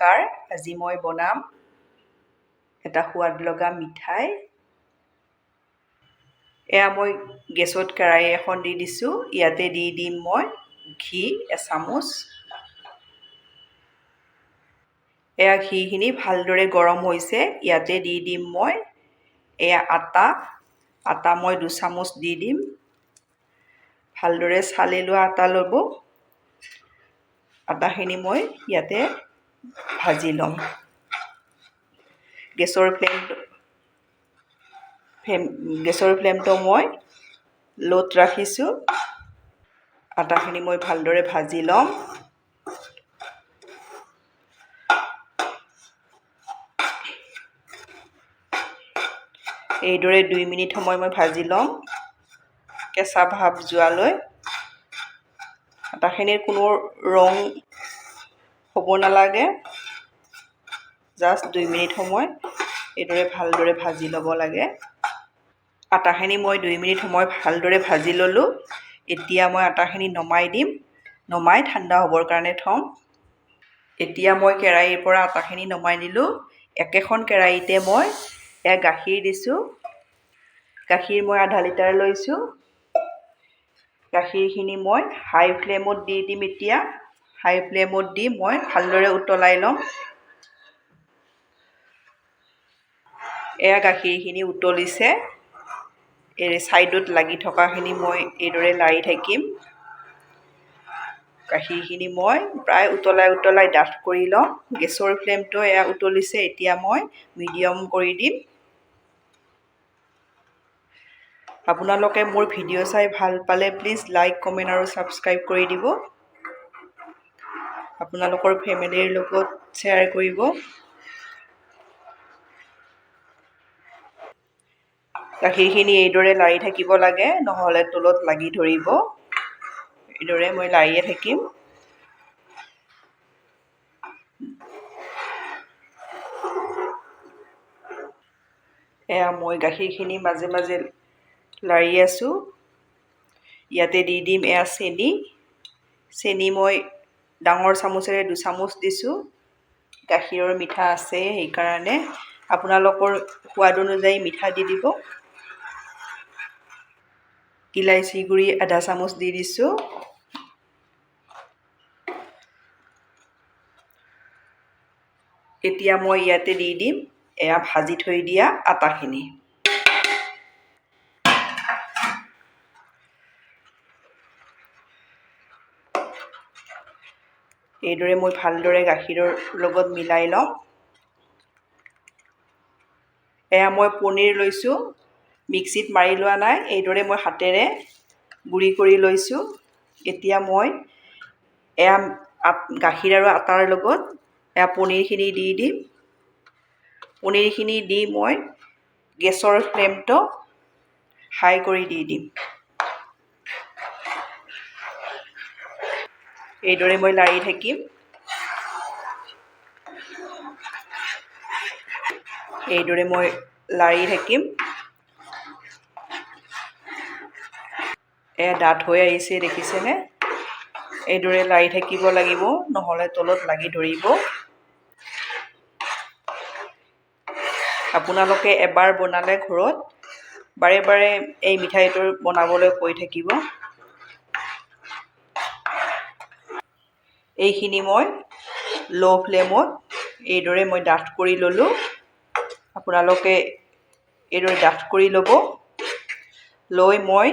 নমস্কাৰ। আজি মই বনাম এটা সোৱাদ লগা মিঠাই। এয়া মই গেছত কেৰাহী এখন দি দিছোঁ। ইয়াতে দি দিম মই ঘি এচামুচ। এয়া ঘিখিনি ভালদৰে গৰম হৈছে। ইয়াতে দি দিম মই এয়া আটা মই 2 চামুচ দি দিম। ভালদৰে চালি লোৱা আটা ল'ব। আটাখিনি মই ইয়াতে ভাজি ল'ম। গেছৰ ফ্লেমটো মই লোত ৰাখিছোঁ। আটাখিনি মই ভালদৰে ভাজি ল'ম। এইদৰে 2 মিনিট সময় মই ভাজি ল'ম, কেঁচা ভাৱ যোৱালৈ। আটাখিনিৰ কোনো ৰং হ'ব নালাগে, জাষ্ট 2 মিনিট সময় এইদৰে ভালদৰে ভাজি ল'ব লাগে। আটাখিনি মই 2 মিনিট সময় ভালদৰে ভাজি ল'লোঁ। এতিয়া মই আটাখিনি নমাই দিম, নমাই ঠাণ্ডা হ'বৰ কাৰণে থ'ম। এতিয়া মই কেৰাহীৰ পৰা আটাখিনি নমাই দিলোঁ। একেখন কেৰাহীতে মই গাখীৰ দিছোঁ। গাখীৰ মই আধা লিটাৰ লৈছোঁ। গাখীৰখিনি মই হাই ফ্লেমত দি দিম। এতিয়া হাই ফ্লেমত দি মই ভালদৰে উতলাই ল'ম। এয়া গাখীৰখিনি উতলিছে। ছাইডত লাগি থকাখিনি মই এইদৰে লাৰি থাকিম। গাখীৰখিনি মই প্ৰায় উতলাই ডাঠ কৰি ল'ম। গেছৰ ফ্লেমটো এয়া উতলিছে। এতিয়া মই মিডিয়াম কৰি দিম। আপোনালোকে মোৰ ভিডিঅ' চাই ভাল পালে প্লিজ লাইক, কমেণ্ট আৰু ছাবস্ক্ৰাইব কৰি দিব। আপোনালোকৰ ফেমিলিৰ লগত শ্বেয়াৰ কৰিব। গাখীৰখিনি এইদৰে লাৰি থাকিব লাগে, নহ'লে তলত লাগি ধৰিব। এইদৰে মই লাৰিয়ে থাকিম। এয়া মই গাখীৰখিনি মাজে মাজে লাৰি আছোঁ। ইয়াতে দি দিম এয়া চেনি মই ডাঙৰ চামুচেৰে 2 চামুচ দিছোঁ। গাখীৰৰ মিঠা আছে, সেইকাৰণে আপোনালোকৰ সোৱাদ অনুযায়ী মিঠা দি দিব। ইলাইচি গুড়ি আধা চামুচ দি দিছোঁ। এতিয়া মই ইয়াতে দি দিম এয়া ভাজি থৈ দিয়া আটাখিনি। এইদৰে মই ভালদৰে গাখীৰৰ লগত মিলাই ল'ম। এয়া মই পনীৰ লৈছোঁ। মিক্সিত মাৰি লোৱা নাই, এইদৰে মই হাতেৰে গুড়ি কৰি লৈছোঁ। এতিয়া মই এয়া গাখীৰ আৰু আটাৰ লগত এয়া পনীৰখিনি দি দিম। পনীৰখিনি দি মই গেছৰ ফ্লেমটো হাই কৰি দি দিম। এইদৰে মই লাৰি থাকিম। এইদৰে মই লাৰি থাকিম। এয়া ডাঠ হৈ আহিছে, দেখিছেনে? এইদৰে লাৰি থাকিব লাগিব, নহ'লে তলত লাগি ধৰিব। আপোনালোকে এবাৰ বনালে ঘৰত বাৰে বাৰে এই মিঠাইটো বনাবলৈ কৈ থাকিব। এইখিনি মই ল' ফ্লেমত এইদৰে মই ডাঠ কৰি ল'লোঁ। আপোনালোকে এইদৰে ডাঠ কৰি ল'ব। লৈ মই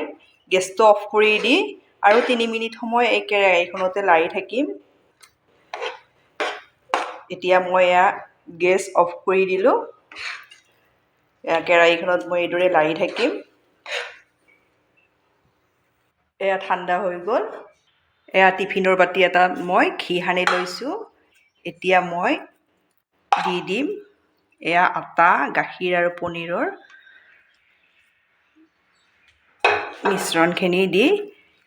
গেছটো অফ কৰি দি আৰু 3 মিনিট সময় এই কেৰাহীখনতে লাৰি থাকিম। এতিয়া মই এয়া গেছ অফ কৰি দিলোঁ। এয়া কেৰাহীখনত মই এইদৰে লাৰি থাকিম। এয়া ঠাণ্ডা হৈ গ'ল। এয়া টিফিনৰ বাতি এটাত মই ঘি সানি লৈছোঁ। এতিয়া মই দি দিম এয়া আটা, গাখীৰ আৰু পনীৰৰ মিশ্ৰণখিনি দি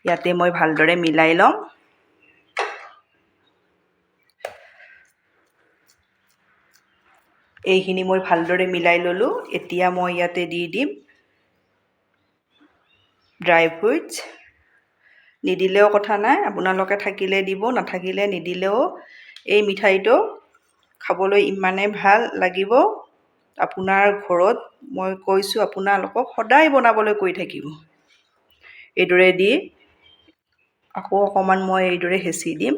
ইয়াতে মই ভালদৰে মিলাই ল'ম। এইখিনি মই ভালদৰে মিলাই ল'লোঁ। এতিয়া মই ইয়াতে দি দিম ড্ৰাই ফ্ৰুটছ। নিদিলেও কথা নাই, আপোনালোকে থাকিলে দিব, নাথাকিলে নিদিলেও এই মিঠাইটো খাবলৈ ইমানে ভাল লাগিব। আপোনাৰ ঘৰত মই কৈছোঁ আপোনালোকক সদায় বনাবলৈ কৈ থাকিব। এইদৰে দি আকৌ অকণমান মই এইদৰে হেঁচি দিম।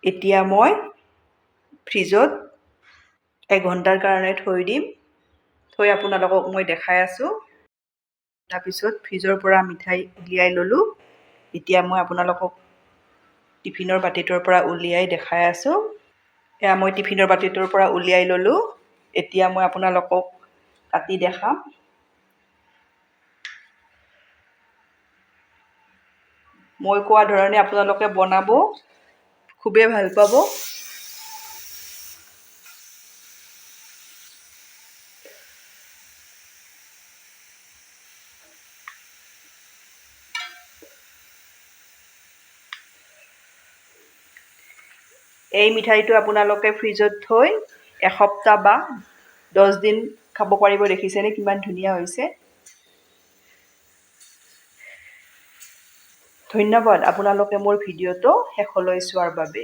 এতিয়া মই ফ্ৰিজত 1 ঘণ্টাৰ কাৰণে থৈ দিম। থৈ আপোনালোকক মই দেখাই আছোঁ। তাৰপিছত ফ্ৰিজৰ পৰা মিঠাই উলিয়াই ল'লোঁ। এতিয়া মই আপোনালোকক টিফিনৰ বাতিটোৰ পৰা উলিয়াই দেখাই আছোঁ। এয়া মই টিফিনৰ বাতিটোৰ পৰা উলিয়াই ল'লোঁ। এতিয়া মই আপোনালোকক কাটি দেখাম। মই কোৱা ধৰণে আপোনালোকে বনাব, খুবেই ভাল পাব। এই মিঠাইটো আপোনালোকে ফ্ৰিজত থৈ এসপ্তাহ বা 10 দিন খাব পাৰিব। দেখিছেনে কিমান ধুনীয়া হৈছে। ধন্যবাদ আপোনালোকে মোৰ ভিডিঅ'টো শেষলৈ চোৱাৰ বাবে।